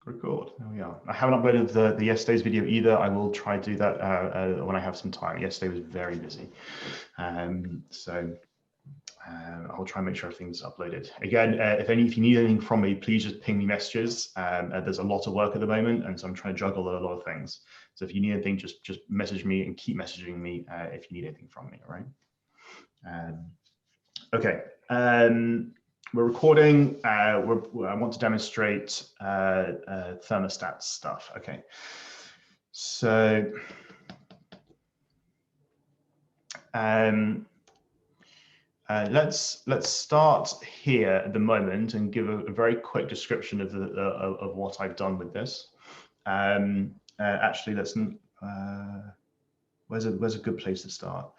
Record. There we are. I haven't uploaded the yesterday's video either. I will try to do that when I have some time. Yesterday was very busy, so I'll try and make sure everything's uploaded. Again, if you need anything from me, please just ping me messages. There's a lot of work at the moment, and so I'm trying to juggle a lot of things. So if you need anything, just message me and keep messaging me if you need anything from me. All right. Okay. We're recording. I want to demonstrate thermostat stuff. Okay, so let's start here at the moment and give a very quick description of what I've done with this. Actually, let's. Where's a good place to start?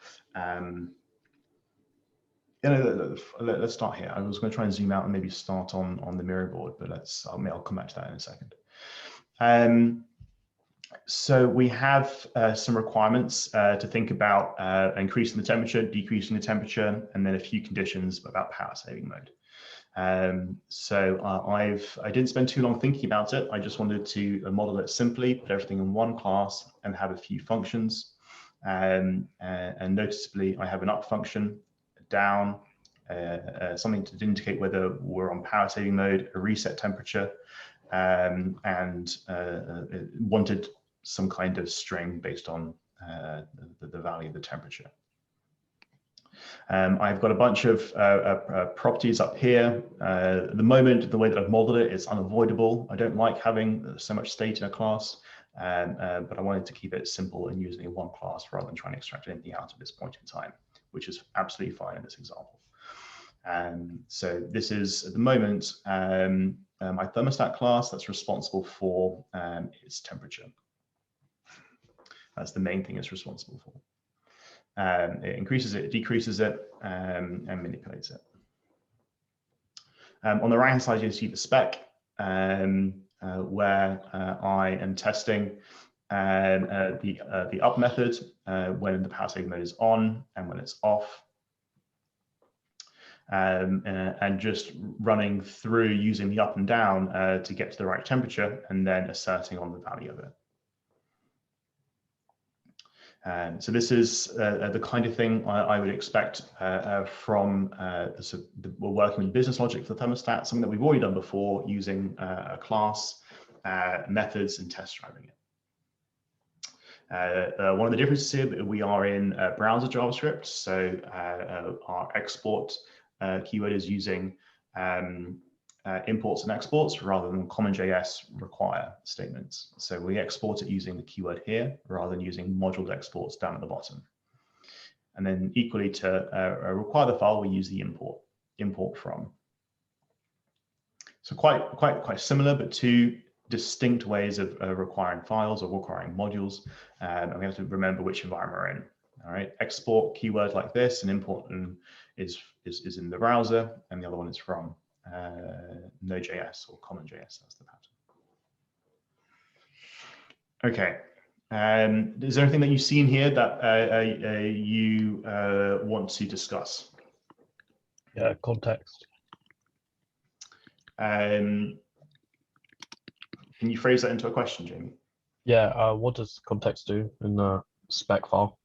Let's start here. I was going to try and zoom out and maybe start on the mirror board, but I'll come back to that in a second. So we have some requirements to think about: increasing the temperature, decreasing the temperature, and then a few conditions about power saving mode. I didn't spend too long thinking about it. I just wanted to model it simply, put everything in one class, and have a few functions. And noticeably, I have an up function, down, something to indicate whether we're on power saving mode, a reset temperature, and wanted some kind of string based on the value of the temperature. I've got a bunch of properties up here. At the moment, the way that I've modeled it, it's unavoidable. I don't like having so much state in a class, but I wanted to keep it simple and using it in one class rather than trying to extract anything out at this point in time, which is absolutely fine in this example. So this is, at the moment, my thermostat class that's responsible for its temperature. That's the main thing it's responsible for. It increases it, decreases it, and manipulates it. On the right-hand side, you see the spec, where I am testing the up method when the power saving mode is on and when it's off. And just running through using the up and down to get to the right temperature and then asserting on the value of it. So this is the kind of thing I would expect from we're working with business logic for the thermostat, something that we've already done before using a class, methods, and test driving it. One of the differences here, we are in browser JavaScript, so our export keyword is using imports and exports rather than CommonJS require statements. So we export it using the keyword here rather than using moduled exports down at the bottom. And then equally to require the file, we use the import from. So quite similar, but two distinct ways of requiring files or requiring modules. And we have to remember which environment we're in. All right, export keyword like this, and import is in the browser, and the other one is from Node.js or CommonJS. That's the pattern. Okay. Is there anything that you've seen here that you want to discuss? Yeah, context. Can you phrase that into a question, Jamie? Yeah, what does context do in the spec file?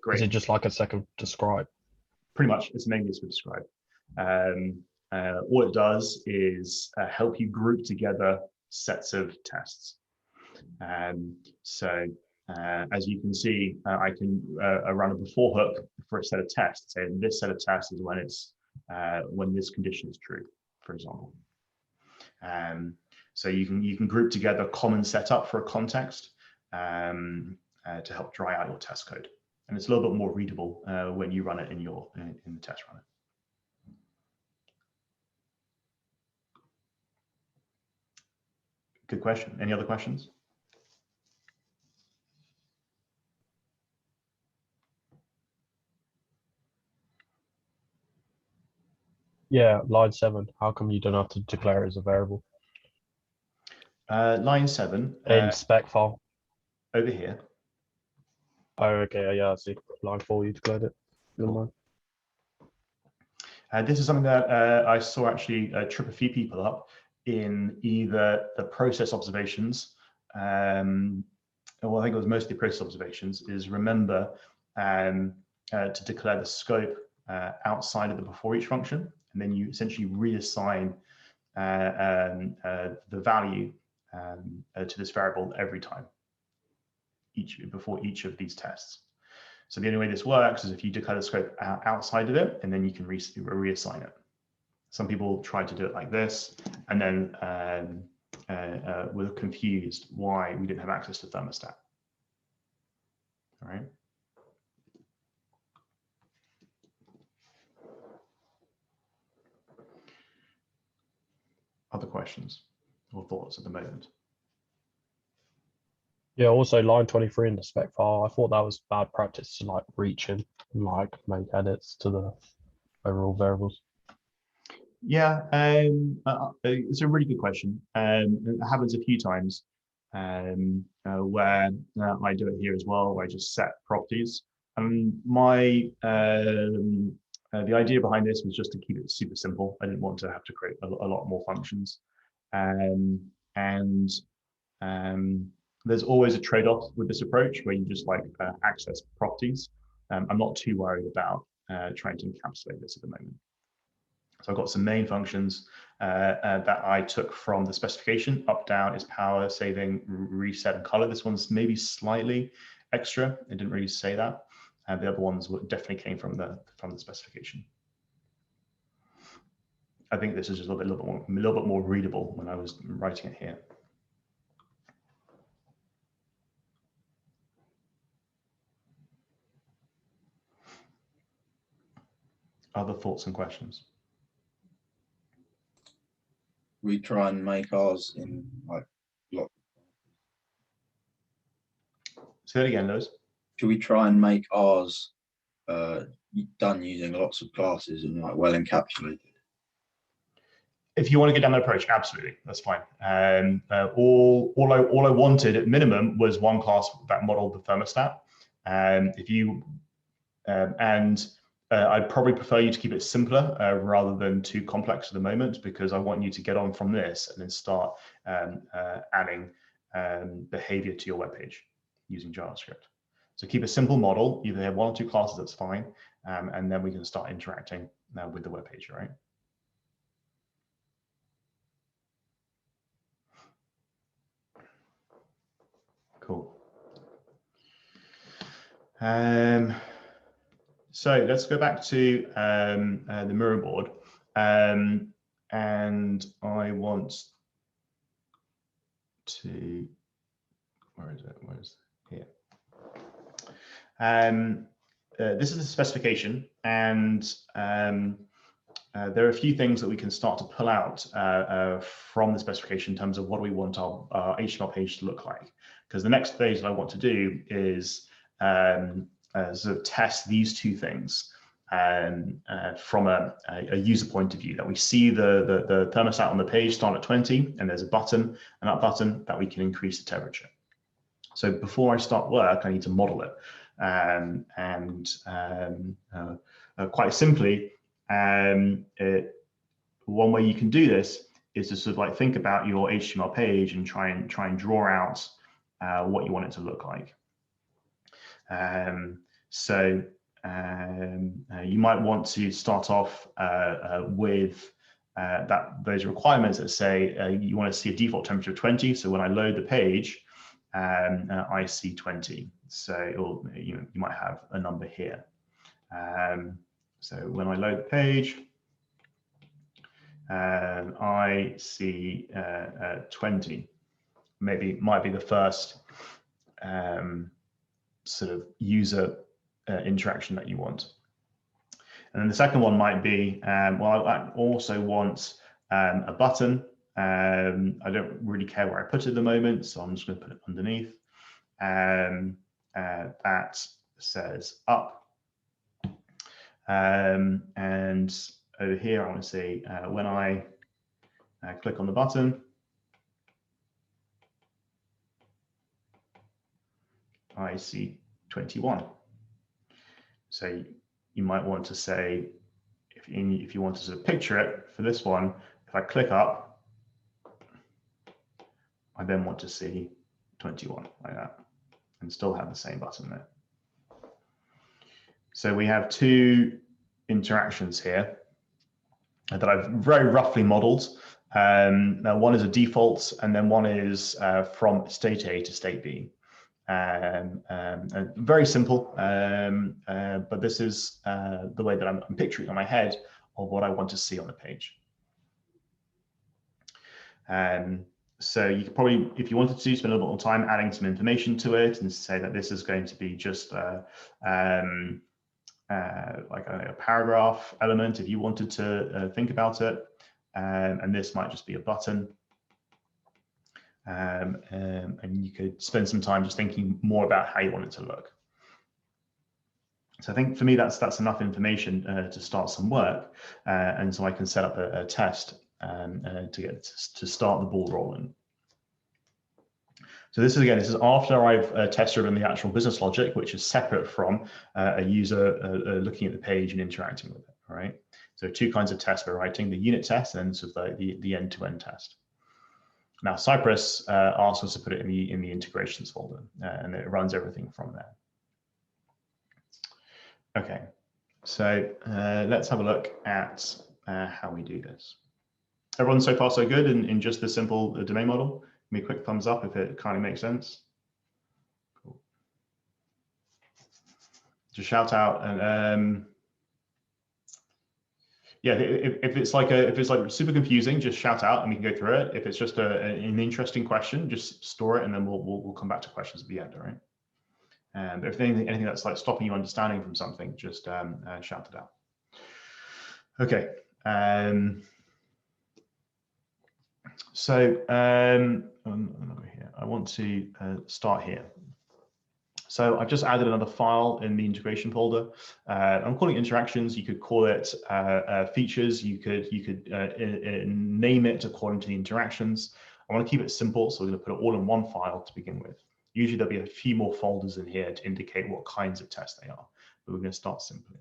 Great. Is it just like a second describe? Pretty much, it's mainly as we describe. All it does is help you group together sets of tests. So as you can see, I can run a before hook for a set of tests, and this set of tests is when it's when this condition is true, for example. So you can group together common setup for a context to help dry out your test code, and it's a little bit more readable when you run it in the test runner. Good question. Any other questions? Yeah, line 7. How come you don't have to declare it as a variable? Line 7. In spec file. Over here. Oh, okay. Yeah, I see. Line 4, you declared it. Never mind. This is something that I saw actually trip a few people up. in either the process observations, well, I think it was mostly process observations, is remember to declare the scope outside of the before each function, and then you essentially reassign the value to this variable every time, before each of these tests. So the only way this works is if you declare the scope outside of it, and then you can reassign it. Some people try to do it like this, and then were confused why we didn't have access to Thermostat. All right. Other questions or thoughts at the moment? Yeah, also line 23 in the spec file, I thought that was bad practice to like reach in and like make edits to the overall variables. Yeah, it's a really good question. It happens a few times where I do it here as well, where I just set properties. The idea behind this was just to keep it super simple. I didn't want to have to create a lot more functions. There's always a trade-off with this approach where you just like access properties. I'm not too worried about trying to encapsulate this at the moment. So I've got some main functions that I took from the specification. Up, down is power, saving, reset, and color. This one's maybe slightly extra. It didn't really say that. The other ones definitely came from the specification. I think this is just a little bit more readable when I was writing it here. Other thoughts and questions? We try and make ours in like block. Say that again, Lewis. Should we try and make ours done using lots of classes and like well encapsulated? If you want to get down that approach, absolutely, that's fine. All I wanted at minimum was one class that modeled the thermostat. I'd probably prefer you to keep it simpler rather than too complex at the moment, because I want you to get on from this and then start adding behavior to your web page using JavaScript. So keep a simple model, either have one or two classes, that's fine, and then we can start interacting with the web page, right? Cool. So let's go back to the mirror board, and I want to, where is it? Where is it? Here. This is the specification, and there are a few things that we can start to pull out from the specification in terms of what we want our HTML page to look like. Because the next phase that I want to do is sort of test these two things from a user point of view, that we see the thermostat on the page start at 20, and there's a button, and that button that we can increase the temperature. So before I start work, I need to model it. Quite simply, one way you can do this is to sort of like think about your HTML page and try and draw out what you want it to look like. You might want to start off with those requirements that say you want to see a default temperature of 20. So when I load the page, I see 20. So you might have a number here. So when I load the page, I see 20. Maybe might be the first sort of user interaction that you want. And then the second one might be, well, I also want a button. I don't really care where I put it at the moment, so I'm just going to put it underneath. That says up. And over here, I want to see when I click on the button, I see 21. So you might want to say, if you want to sort of picture it for this one, if I click up, I then want to see 21 like that, and still have the same button there. So we have two interactions here that I've very roughly modeled. Now one is a default, and then one is from state A to state B. Very simple, but this is the way that I'm picturing in my head of what I want to see on the page. So you could probably, if you wanted to, spend a little bit more time adding some information to it and say that this is going to be just like a paragraph element if you wanted to think about it, and this might just be a button. And you could spend some time just thinking more about how you want it to look. So I think for me, that's enough information to start some work, and so I can set up a test to start the ball rolling. So this is after I've test driven the actual business logic, which is separate from a user looking at the page and interacting with it. All right. So two kinds of tests we're writing: the unit test and sort of the end-to-end test. Now Cypress asks us to put it in the integrations folder, and it runs everything from there. Okay, so let's have a look at how we do this. Everyone so far so good in just the simple domain model? Give me a quick thumbs up if it kind of makes sense. Cool. Just shout out, and yeah, if it's like super confusing, just shout out and we can go through it. If it's just an interesting question, just store it, and then we'll come back to questions at the end. All right. And if anything that's like stopping you understanding from something, just shout it out. Okay. So over here, I want to start here. So I've just added another file in the integration folder. I'm calling it interactions. You could call it features. You could name it according to the interactions. I want to keep it simple, so we're going to put it all in one file to begin with. Usually there'll be a few more folders in here to indicate what kinds of tests they are, but we're going to start simply.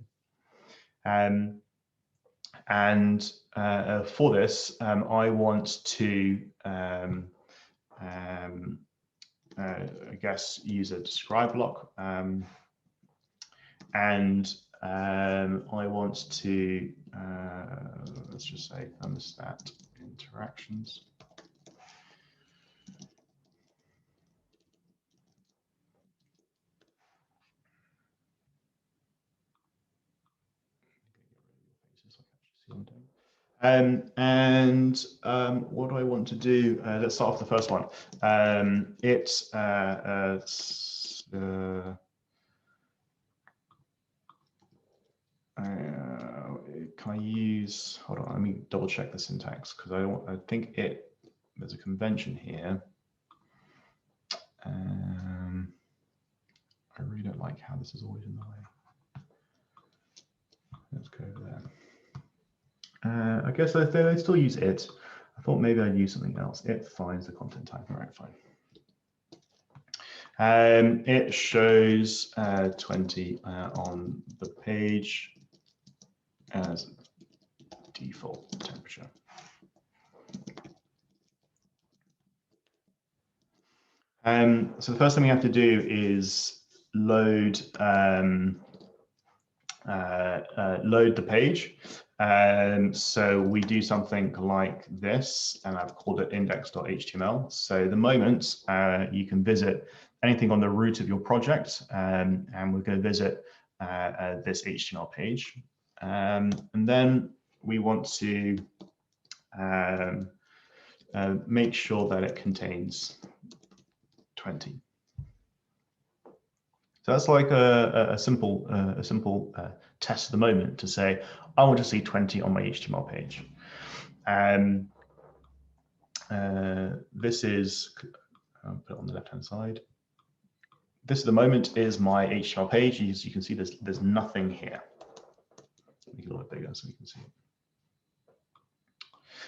For this, I want to, I guess, use a describe block, and I want to, let's just say thermostat interactions. What do I want to do? Let's start off the first one. Can I use, hold on, let me double check the syntax, because I think there's a convention here. I really don't like how this is always in the way. Let's go over there. I guess they still use it. I thought maybe I'd use something else. It finds the content type. All right, fine. It shows 20 on the page as default temperature. So the first thing we have to do is load the page. So we do something like this, and I've called it index.html. So the moment you can visit anything on the root of your project, and we're going to visit this HTML page. And then we want to make sure that it contains 20. So that's like a simple test at the moment to say, I want to see 20 on my HTML page. This is, I'll put it on the left-hand side. This at the moment is my HTML page. As you can see, there's nothing here. Make it a little bit bigger so you can see it.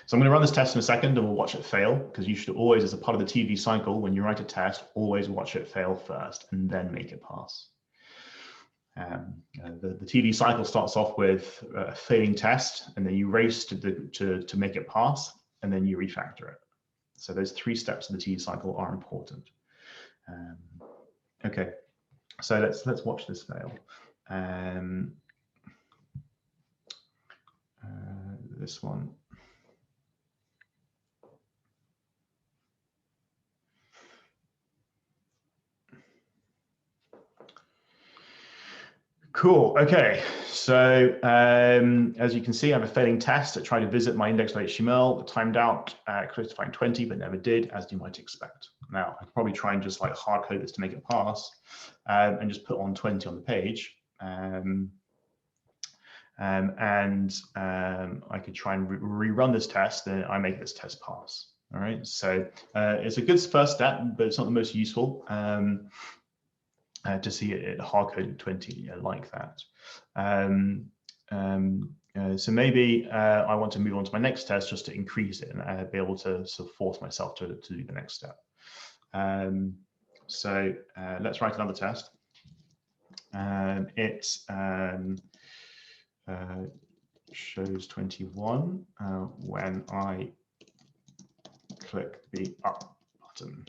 So I'm going to run this test in a second and we'll watch it fail, because you should always, as a part of the TV cycle, when you write a test, always watch it fail first and then make it pass. The TV cycle starts off with a failing test, and then you race to make it pass, and then you refactor it. So those 3 steps of the T cycle are important. Okay, so let's watch this fail. This one. Cool. Okay. So as you can see, I have a failing test that tried to visit my index.html, timed out, close to find 20, but never did, as you might expect. Now, I could probably try and just like hard code this to make it pass and just put on 20 on the page. I could try and rerun this test, then I make this test pass. All right. So it's a good first step, but it's not the most useful. To see it hard-coded 20 like that. So maybe I want to move on to my next test just to increase it and be able to sort of force myself to do the next step. So let's write another test. It shows 21 when I click the up button.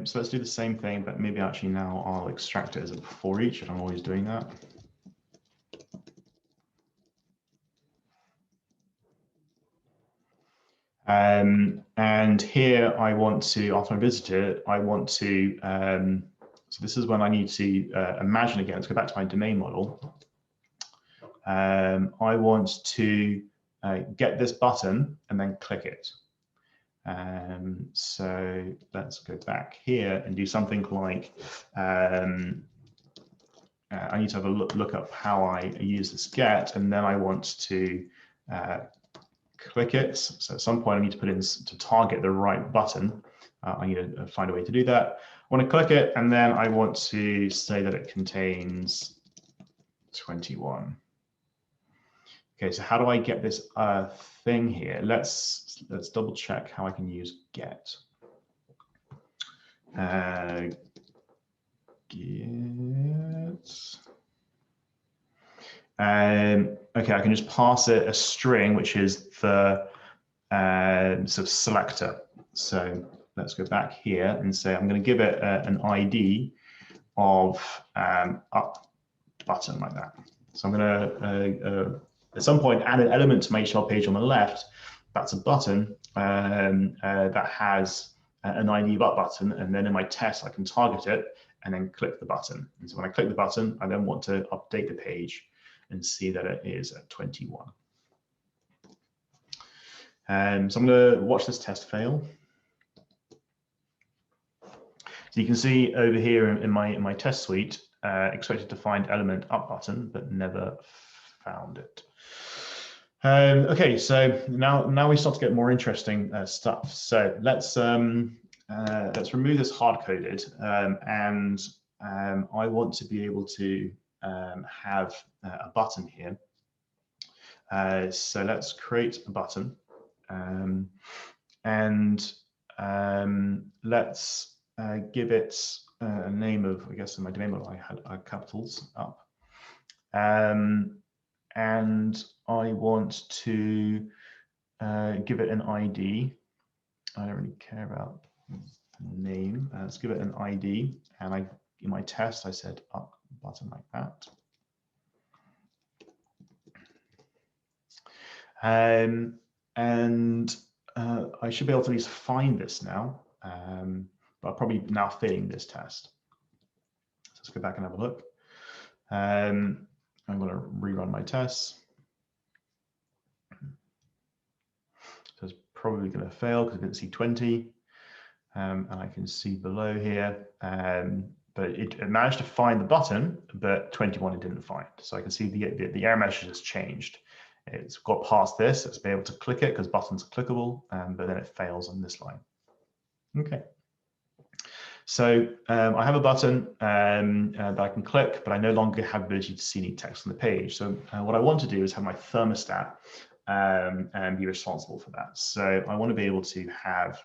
So let's do the same thing, but maybe actually now I'll extract it as a before each, and I'm always doing that. And here I want to, after I visit it, I want to, so this is when I need to imagine again, let's go back to my domain model. I want to get this button and then click it. So let's go back here and do something like, I need to have a look up how I use this get, and then I want to click it. So at some point I need to put in to target the right button. I need to find a way to do that. I want to click it, and then I want to say that it contains 21. Okay, so how do I get this thing here? Let's double check how I can use get. Get. Okay, I can just pass it a string, which is the sort of selector. So let's go back here and say I'm going to give it an ID of up button like that. So I'm going to at some point add an element to my HTML page on the left. That's a button that has an ID of up button, and then in my test I can target it and then click the button. And so when I click the button, I then want to update the page and see that it is at 21. So I'm going to watch this test fail. So you can see over here in my test suite, expected to find element up button, but never found it. Okay, so now we start to get more interesting stuff. So let's remove this hard-coded, and I want to be able to have a button here. So let's create a button, and let's give it a name of, I guess in my domain model I had capitals up. And I want to give it an ID. I don't really care about the name. Let's give it an ID. And in my test, I said up button like that. I should be able to at least find this now, but I'm probably now failing this test. So let's go back and have a look. I'm going to rerun my tests. So it's probably going to fail because I didn't see 20. And I can see below here, but it managed to find the button, but 21 it didn't find. So I can see the error message has changed. It's got past this, it's been able to click it because buttons are clickable, but then it fails on this line. Okay. So I have a button that I can click, but I no longer have the ability to see any text on the page. So what I want to do is have my thermostat and be responsible for that. So I want to be able to have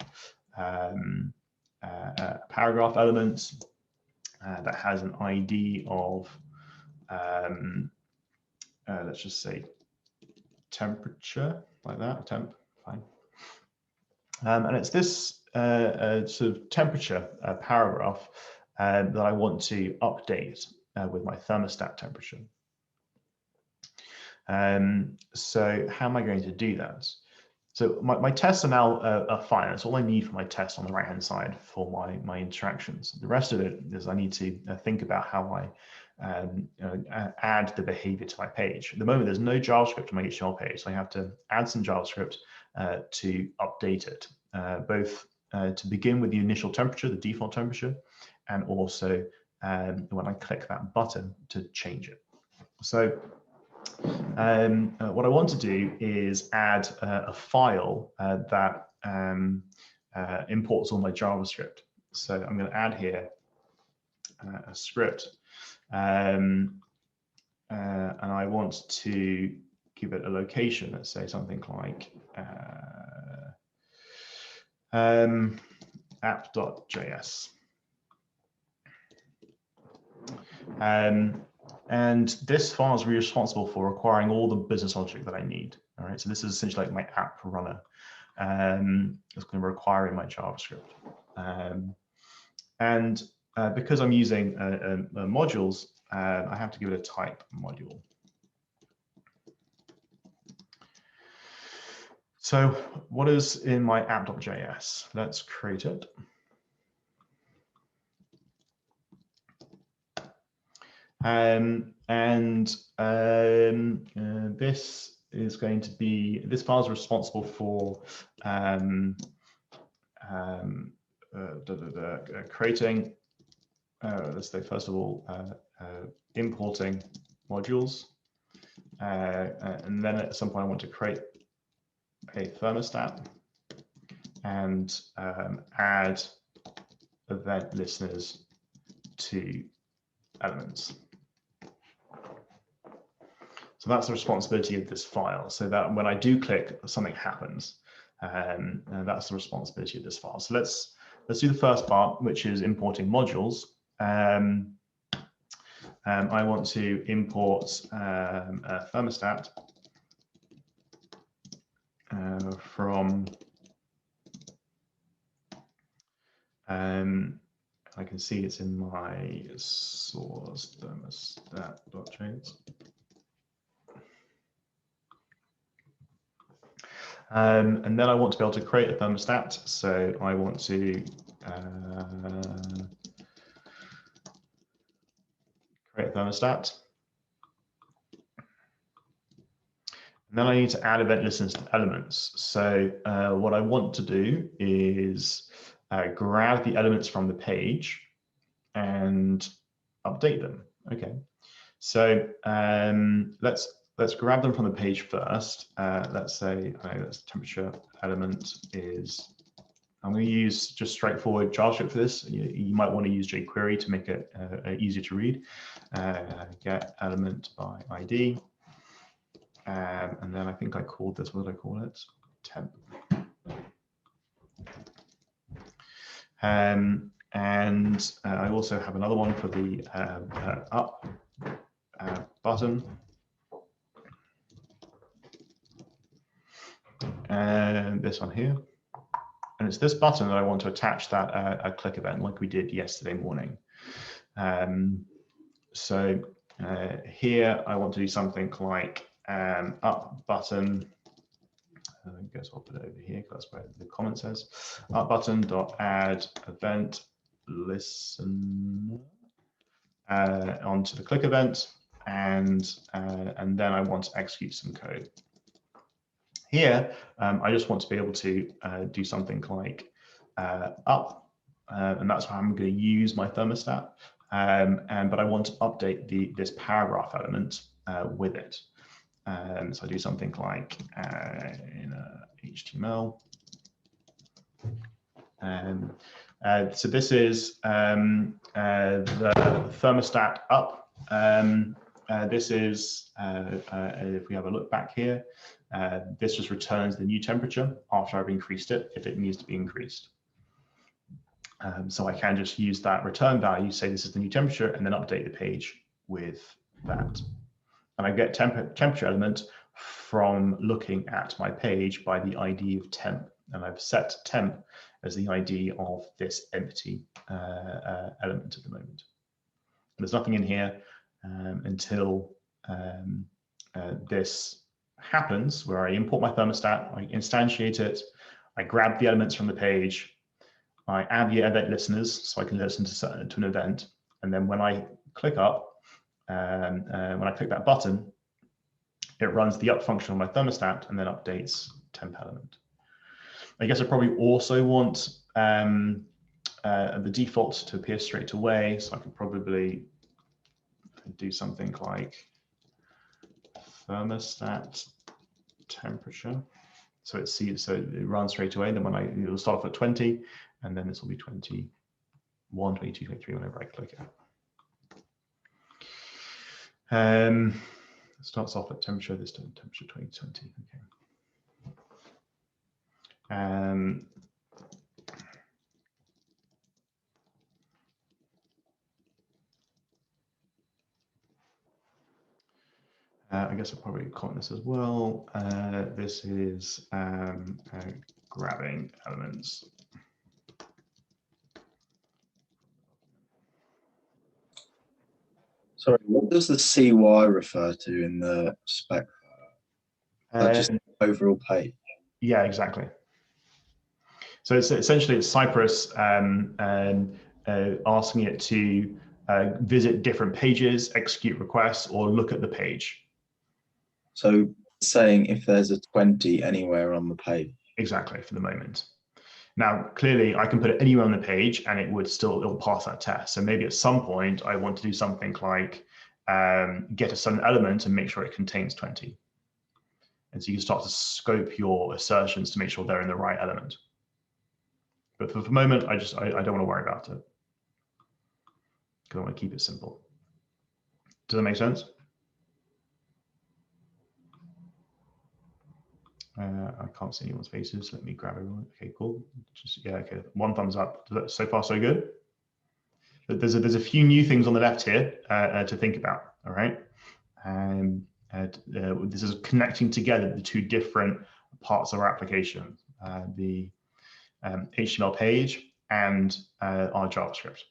a paragraph element that has an ID of let's just say temperature, like that, temp, fine. And it's this sort of temperature paragraph that I want to update with my thermostat temperature. So how am I going to do that? So my tests are now fine. That's all I need for my test on the right-hand side for my interactions. The rest of it is I need to think about how I add the behavior to my page. At the moment, there's no JavaScript on my HTML page, so I have to add some JavaScript to update it, both to begin with the initial temperature, the default temperature, and also when I click that button to change it. So what I want to do is add a file that imports all my JavaScript. So I'm going to add here a script, and I want to give it a location. Let's say something like app.js. And this file is really responsible for requiring all the business logic that I need. All right, so this is essentially like my app runner. It's going to require in my JavaScript. And because I'm using modules, I have to give it a type module. So what is in my app.js? Let's create it. This is going to be, this file is responsible for creating, let's say first of all, importing modules. And then at some point I want to create a thermostat and add event listeners to elements. So that's the responsibility of this file, so that when I do click, something happens. And that's the responsibility of this file. So let's do the first part, which is importing modules. I want to import a thermostat from I can see it's in my source thermostat.js. And then I want to be able to create a thermostat. So I want to create a thermostat. And then I need to add event listeners to elements. So what I want to do is grab the elements from the page and update them. Okay, so let's grab them from the page first. Let's say that's temperature element is. I'm going to use just straightforward JavaScript for this. You might want to use jQuery to make it easier to read. Get element by ID. And then I think I called this, what did I call it? Temp. And I also have another one for the up button. And this one here. And it's this button that I want to attach that a click event like we did yesterday morning. So here I want to do something like up button. I guess I'll put it over here because that's where the comment says. Up button dot add event listen onto the click event, and then I want to execute some code. Here, I just want to be able to do something like up, and that's how I'm going to use my thermostat. But I want to update this paragraph element with it. So I do something like in HTML. So this is the thermostat up. This is, if we have a look back here, this just returns the new temperature after I've increased it, if it needs to be increased. So I can just use that return value, say this is the new temperature, and then update the page with that. and I get temperature element from looking at my page by the ID of temp, and I've set temp as the ID of this empty element at the moment. And there's nothing in here until this happens, where I import my thermostat, I instantiate it, I grab the elements from the page, I add the event listeners so I can listen to an event, and then when I click up, when I click that button, it runs the up function on my thermostat and then updates temp element. I guess I probably also want the default to appear straight away, so I could probably do something like thermostat temperature. So it sees, so it runs straight away. Then when it'll start off at 20, and then this will be 21, 22, 23 whenever I click it. It starts off at temperature, this time temperature 2020. Okay. I guess I'll probably comment this as well. This is grabbing elements. Sorry, what does the CY refer to in the spec? Just overall page. Yeah, exactly. So it's essentially Cypress asking it to visit different pages, execute requests, or look at the page. So saying if there's a 20 anywhere on the page. Exactly, for the moment. Now, clearly, I can put it anywhere on the page and it'll pass that test. So maybe at some point, I want to do something like get a certain element and make sure it contains 20. And so you can start to scope your assertions to make sure they're in the right element. But for the moment, I don't want to worry about it, because I want to keep it simple. Does that make sense? I can't see anyone's faces. Let me grab everyone. Okay, cool. Yeah, okay. One thumbs up. So far, so good. But there's a few new things on the left here to think about. All right. This is connecting together the two different parts of our application, the HTML page and our JavaScript.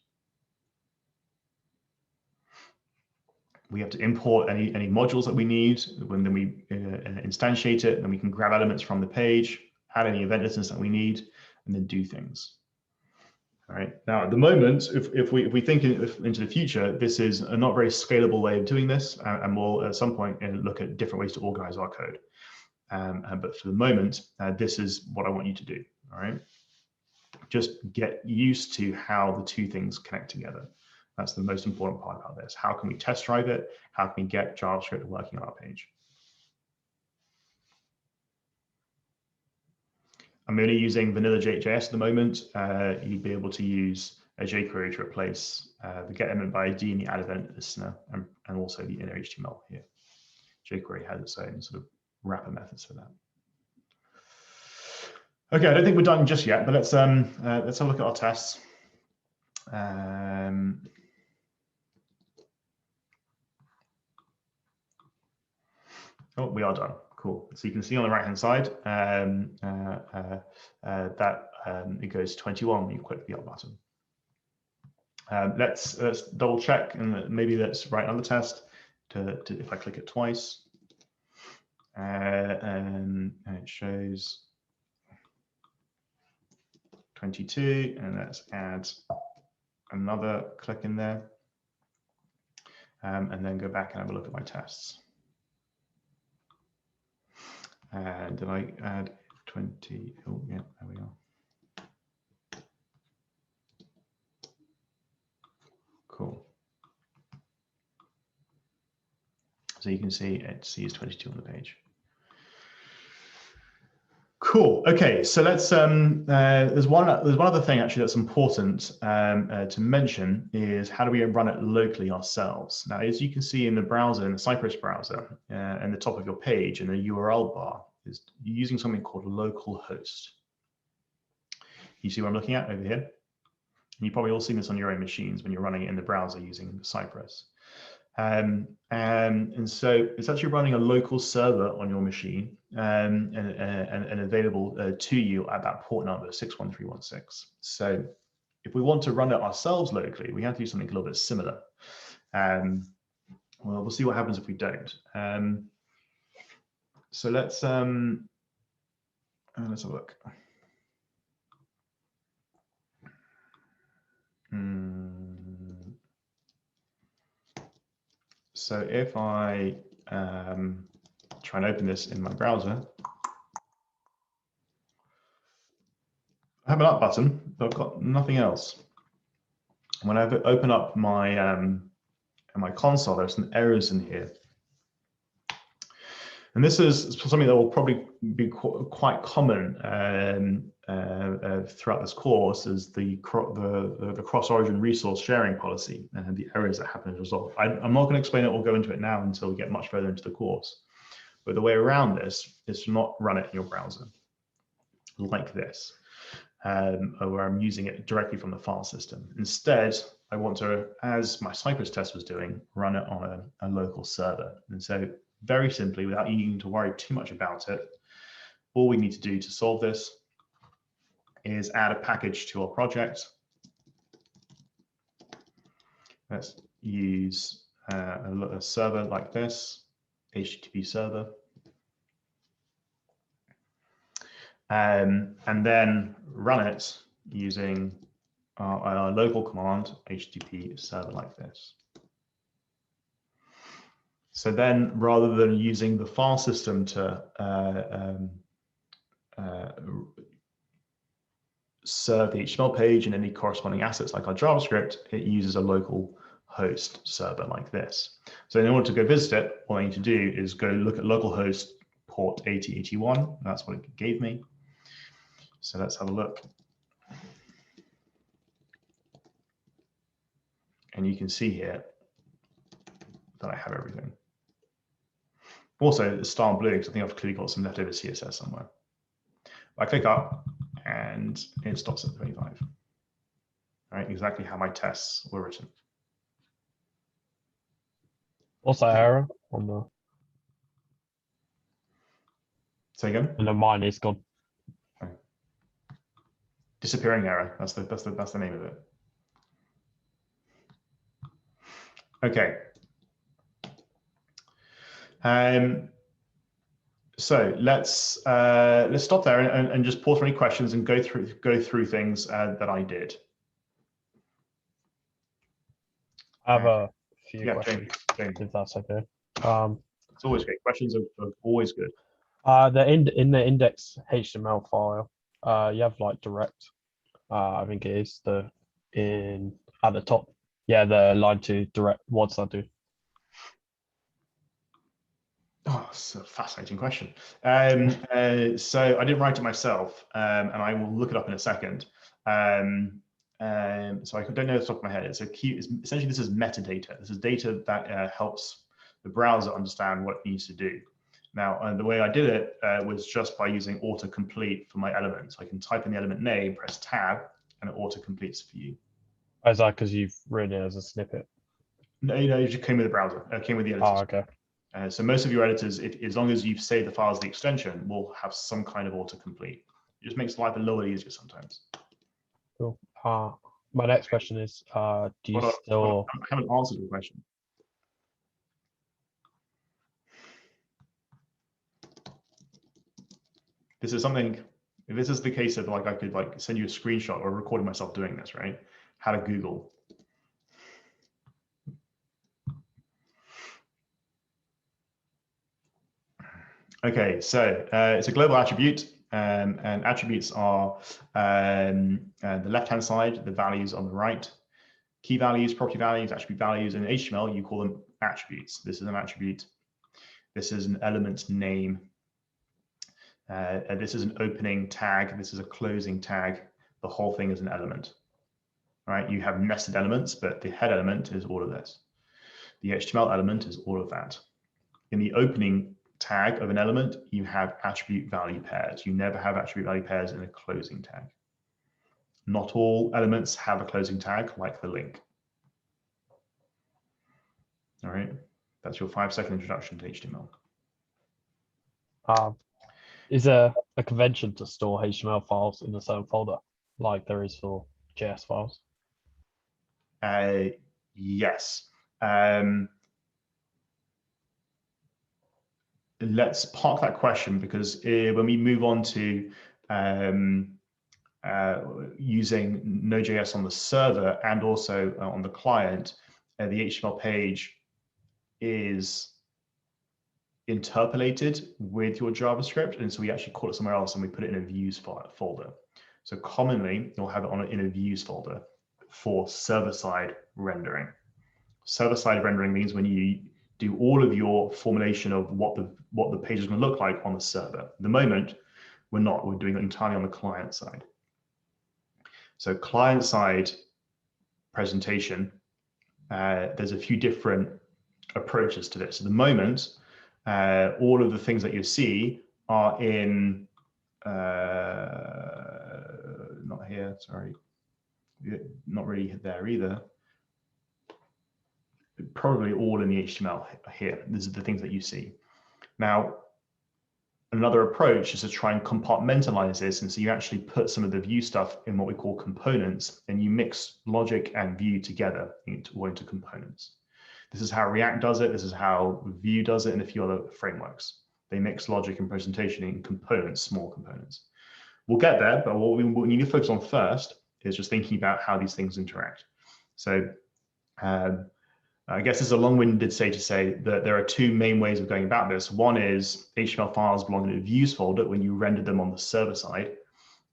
We have to import any modules that we need. Then we instantiate it, then we can grab elements from the page, add any event listeners that we need, and then do things. All right. Now, at the moment, if we think into the future, this is a not very scalable way of doing this, and we'll at some point look at different ways to organize our code. But for the moment, this is what I want you to do. All right. Just get used to how the two things connect together. That's the most important part about this. How can we test drive it? How can we get JavaScript working on our page? I'm only using vanilla JS at the moment. You'd be able to use a jQuery to replace the get element by ID and the add event listener, and also the inner HTML here. jQuery has its own sort of wrapper methods for that. Okay, I don't think we're done just yet, but let's have a look at our tests. Oh, we are done. Cool. So you can see on the right-hand side that it goes to 21 when you click the up button. Let's double check, and maybe let's write another test if I click it twice, and it shows 22, and let's add another click in there, and then go back and have a look at my tests. And did I add 20? Oh, yeah, there we are. Cool. So you can see it sees 22 on the page. Cool. Okay, so let's. There's one other thing actually that's important to mention is how do we run it locally ourselves. Now, as you can see in the browser, in the Cypress browser, in the top of your page in the URL bar, is using something called localhost. You see what I'm looking at over here? And you've probably all seen this on your own machines when you're running it in the browser using Cypress. And so it's actually running a local server on your machine and available to you at that port number 61316. So if we want to run it ourselves locally, we have to do something a little bit similar. Well, we'll see what happens if we don't. So let's have a look. So if I try and open this in my browser, I have an up button, but I've got nothing else. When I open up my my console, there's some errors in here. And this is something that will probably be quite common throughout this course, is the cross-origin resource sharing policy and the errors that happen as a result. I'm not going to explain it or go into it now until we get much further into the course. But the way around this is to not run it in your browser like this, where I'm using it directly from the file system. Instead, I want to, as my Cypress test was doing, run it on a local server. And so very simply, without you needing to worry too much about it, all we need to do to solve this is add a package to our project. Let's use a server like this, HTTP server. And then run it using our local command, HTTP server like this. So then, rather than using the file system to serve the HTML page and any corresponding assets like our JavaScript, it uses a local host server like this. So in order to go visit it, all I need to do is go look at localhost port 8081. That's what it gave me. So let's have a look. And you can see here that I have everything. Also, it's style blue because I think I've clearly got some leftover CSS somewhere. I click up and it stops at 25. All right, exactly how my tests were written. What's that error on the? Say again? And then mine is gone. Disappearing error. That's the name of it. Okay. So let's stop there and just pause for any questions and go through things that I did. I have a few questions, James. if that's okay. It's always great. Questions are always good. In the index HTML file, you have like direct. I think it is at the top. Yeah, the line 2 direct. What's that do? Oh, it's a fascinating question. So I didn't write it myself, and I will look it up in a second. So I don't know off the top of my head. Essentially, this is metadata. This is data that helps the browser understand what it needs to do. Now, the way I did it was just by using autocomplete for my elements. I can type in the element name, press tab, and it autocompletes for you. Is that because you've written it as a snippet? No, it just came with the browser. It came with the editor. Oh, okay. So most of your editors, as long as you've saved the file as the extension, will have some kind of autocomplete. It just makes life a little easier sometimes. Cool. My next question is, do you still? I haven't answered the question. This is something. If this is the case of like I could like send you a screenshot or recording myself doing this, right? How to Google. Okay, so it's a global attribute, and attributes are the left-hand side, the values on the right. Key values, property values, attribute values. In HTML, you call them attributes. This is an attribute. This is an element name. This is an opening tag. This is a closing tag. The whole thing is an element. All right, you have nested elements, but the head element is all of this. The HTML element is all of that. In the opening tag of an element, you have attribute value pairs. You never have attribute value pairs in a closing tag. Not all elements have a closing tag, like the link. All right, that's your 5-second introduction to HTML. Is there a convention to store HTML files in a certain folder, like there is for JS files? Yes. Let's park that question, because when we move on to using Node.js on the server and also on the client, the HTML page is interpolated with your JavaScript, and so we actually call it somewhere else and we put it in a views folder. So commonly you'll have it in a views folder for server-side rendering. Server-side rendering means when you do all of your formulation of what the page is going to look like on the server. At the moment, we're not. We're doing it entirely on the client side. So client-side presentation, there's a few different approaches to this. At the moment, all of the things that you see are in, not here, sorry, not really there either. Probably all in the HTML here. These are the things that you see. Now, another approach is to try and compartmentalize this, and so you actually put some of the view stuff in what we call components, and you mix logic and view together into components. This is how React does it. This is how Vue does it, and a few other frameworks. They mix logic and presentation in components, small components. We'll get there, but what we need to focus on first is just thinking about how these things interact. So I guess it's a long-winded to say that there are two main ways of going about this. One is HTML files belong in a views folder when you render them on the server side,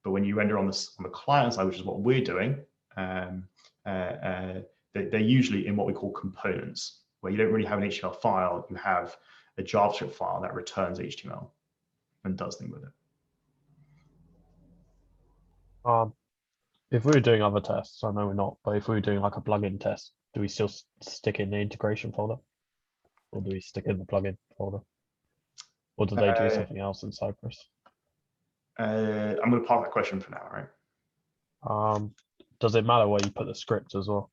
but when you render on the client side, which is what we're doing, they're usually in what we call components, where you don't really have an HTML file, you have a JavaScript file that returns HTML and does things with it. If we were doing other tests, I know we're not, but if we were doing like a plugin test, do we still stick in the integration folder, or do we stick in the plugin folder, or do they do something else in Cypress? I'm going to park that question for now, right? Does it matter where you put the script as well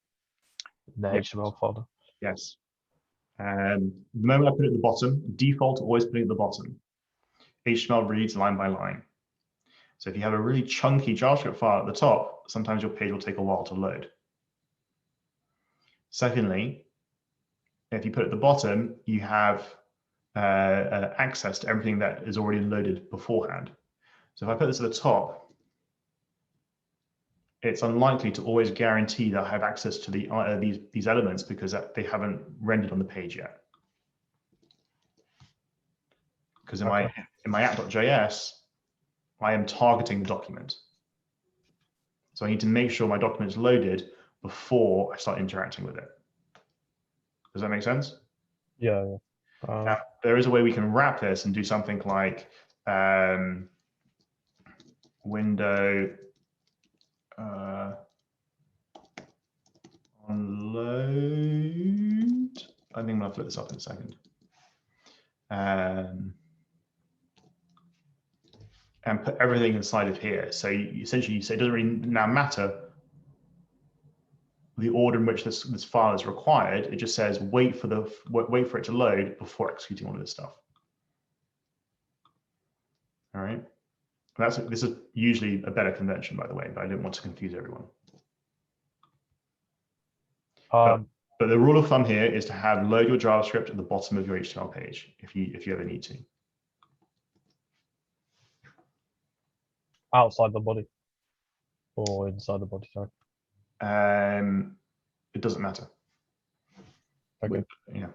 in the HTML folder? Yes. The moment I put it at the bottom, default always putting it at the bottom. HTML reads line by line. So if you have a really chunky JavaScript file at the top, sometimes your page will take a while to load. Secondly, if you put it at the bottom, you have access to everything that is already loaded beforehand. So if I put this at the top, it's unlikely to always guarantee that I have access to these elements because they haven't rendered on the page yet. Because in my app.js, I am targeting the document. So I need to make sure my document is loaded before I start interacting with it. Does that make sense? Yeah. Now, there is a way we can wrap this and do something like window on load. I think I'm going to flip this up in a second. And put everything inside of here. So essentially you say it doesn't really now matter the order in which this file is required. It just says wait for it to load before executing all of this stuff. All right. This is usually a better convention, by the way, but I didn't want to confuse everyone. But the rule of thumb here is to have load your JavaScript at the bottom of your HTML page if you ever need to. Outside the body or inside the body, sorry. It doesn't matter. Okay. Yeah.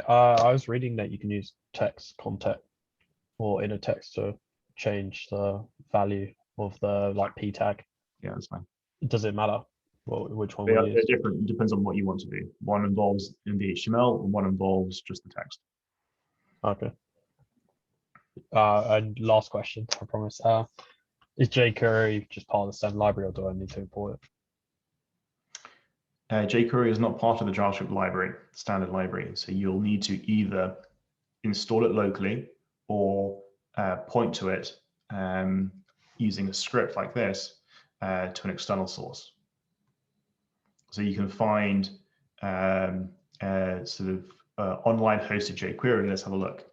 I was reading that you can use text content or inner text to change the value of the p tag. Yeah, that's fine. Does it matter which one They're we use? different. It depends on what you want to do. One involves in the HTML, and one involves just the text. Okay. And last question, I promise. Is jQuery just part of the stem library, or do I need to import it? jQuery is not part of the JavaScript library, standard library. So you'll need to either install it locally or point to it using a script like this to an external source. So you can find sort of online hosted jQuery. Let's have a look.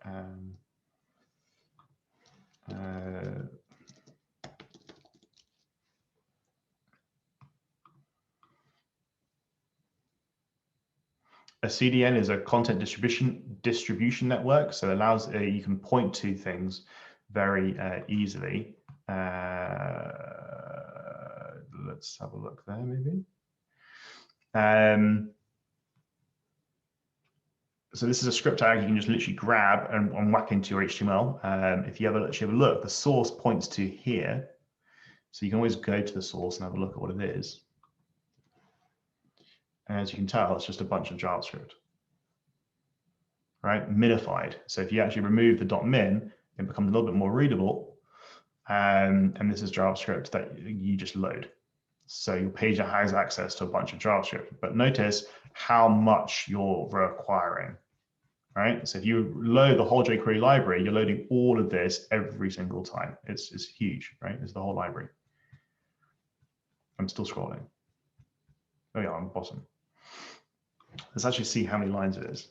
A CDN is a content distribution network, so it allows you can point to things very easily. Let's have a look there, maybe. So this is a script tag you can just literally grab and whack into your HTML. If you have a look, the source points to here, so you can always go to the source and have a look at what it is. And as you can tell, it's just a bunch of JavaScript, right? Minified. So if you actually remove the .min, it becomes a little bit more readable. And this is JavaScript that you just load. So your page has access to a bunch of JavaScript, but notice how much you're requiring, right? So if you load the whole jQuery library, you're loading all of this every single time. It's huge, right? It's the whole library. I'm still scrolling. Oh yeah, on the bottom. Let's actually see how many lines it is.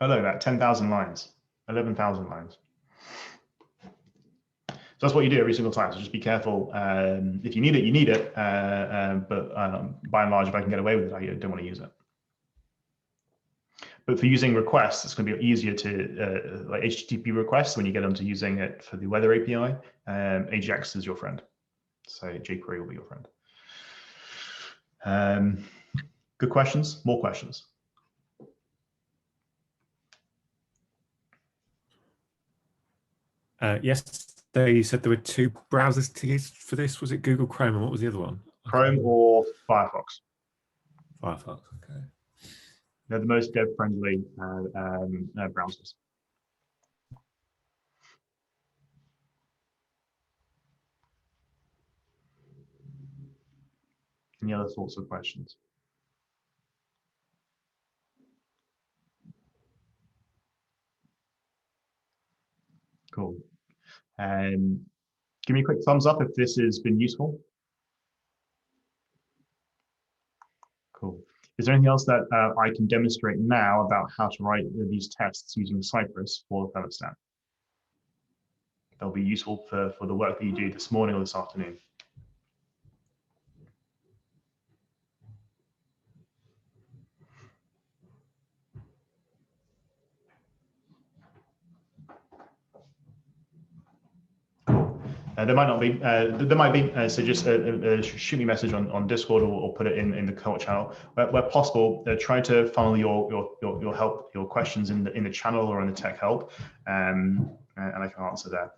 Oh, look at that, 10,000 lines, 11,000 lines. So that's what you do every single time. So just be careful. If you need it, you need it. But by and large, if I can get away with it, I don't want to use it. But for using requests, it's going to be easier to, like HTTP requests, when you get them to using it for the weather API, Ajax is your friend. So jQuery will be your friend. Good questions, more questions. Yes, they said there were two browsers to use for this. Was it Google Chrome and what was the other one? Chrome or Firefox? Firefox, okay. They're the most dev-friendly browsers. Any other thoughts or questions? Cool. Give me a quick thumbs up if this has been useful. Cool. Is there anything else that I can demonstrate now about how to write these tests using Cypress for Thermostat? They'll be useful for the work that you do this morning or this afternoon. There might not be, there might be, so just shoot me a message on Discord or put it in the cult channel. Where possible, try to funnel your help, your questions in the channel or in the tech help, and I can answer that.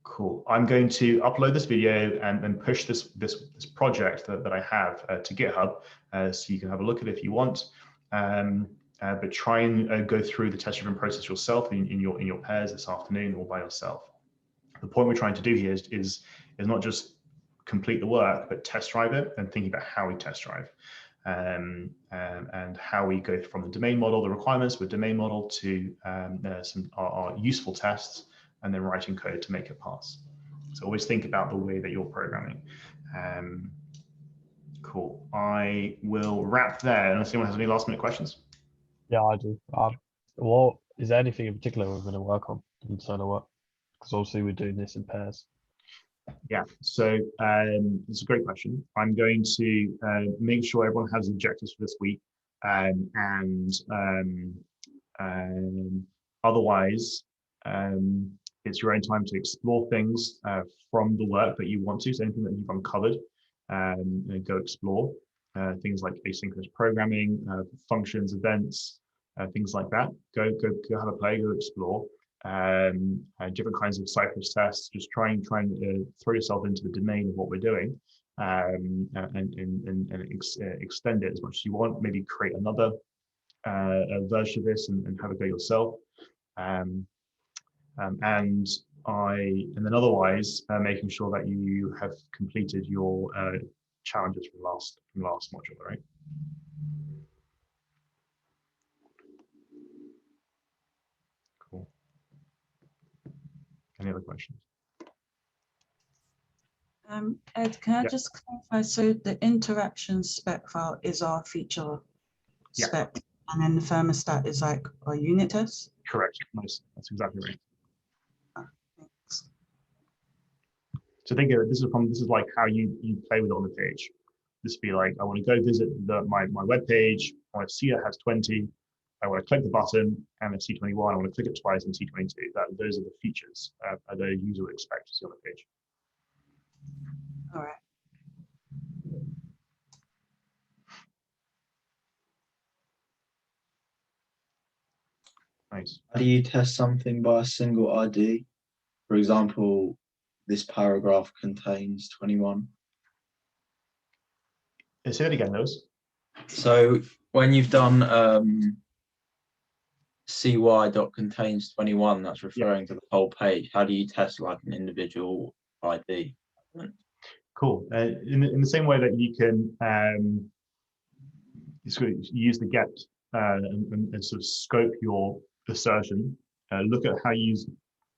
Cool. I'm going to upload this video and push this project that I have to GitHub, so you can have a look at it if you want. But try and go through the test-driven process yourself in your pairs this afternoon or by yourself. The point we're trying to do here is not just complete the work, but test drive it and thinking about how we test drive, and how we go from the domain model, the requirements with domain model to our useful tests, and then writing code to make it pass. So always think about the way that you're programming. Cool. I will wrap there unless anyone has any last minute questions. Yeah, I do. Well, is there anything in particular we're going to work on in solo work? Because obviously we're doing this in pairs. Yeah, so it's a great question. I'm going to make sure everyone has objectives for this week, and otherwise it's your own time to explore things from the work that you want to. So anything that you've uncovered, go explore things like asynchronous programming, functions, events, things like that. Go have a play, go explore. Different kinds of Cypress tests. Just try and throw yourself into the domain of what we're doing, and extend it as much as you want. Maybe create another version of this and have a go yourself. And then otherwise, making sure that you have completed your challenges from last module, right? Cool. Any other questions? Ed, can I Yeah. just clarify? So the interaction spec file is our feature Yeah. spec, and then the thermostat is like our unit test? Correct. Nice. That's exactly right. Thanks. So think of it, this is like how you play with it on the page. This would be like, I want to go visit my web page. I want to see it has 20. I want to click the button and it's C21. I want to click it twice and C22. Those are the features that a user would expect to see on the page. All right. Nice. How do you test something by a single ID? For example, this paragraph contains 21. Say it again, those. So when you've done cy.contains 21, that's referring to the whole page. How do you test like an individual ID? Cool. In the same way that you can sort of use the get and sort of scope your assertion, look at how you use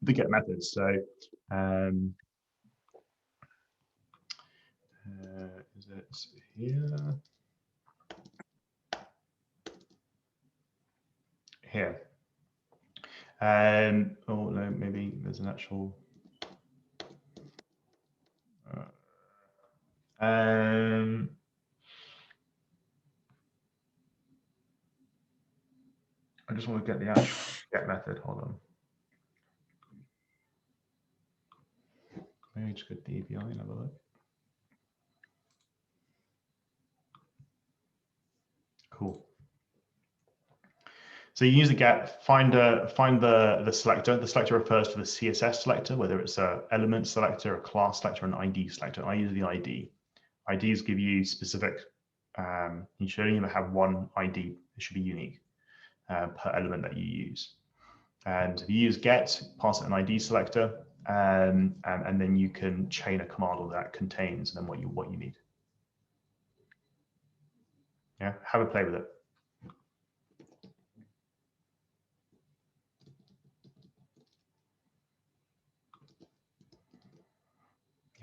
the get methods. So is it here? Here. Oh no, maybe there's an actual. I just want to get the actual get method. Hold on. Maybe just go to the API and have a look. Cool. So you use the get, find the selector. The selector refers to the CSS selector, whether it's a element selector, a class selector, an ID selector. I use the ID. IDs give you specific. You should only have one ID. It should be unique per element that you use. And if you use get, pass it an ID selector, and then you can chain a command that contains then what you need. Yeah, have a play with it.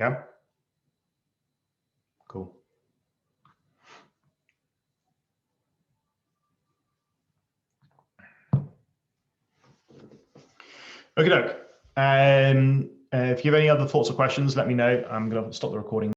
Yeah. Cool. Okay, look. If you have any other thoughts or questions, let me know. I'm going to stop the recording.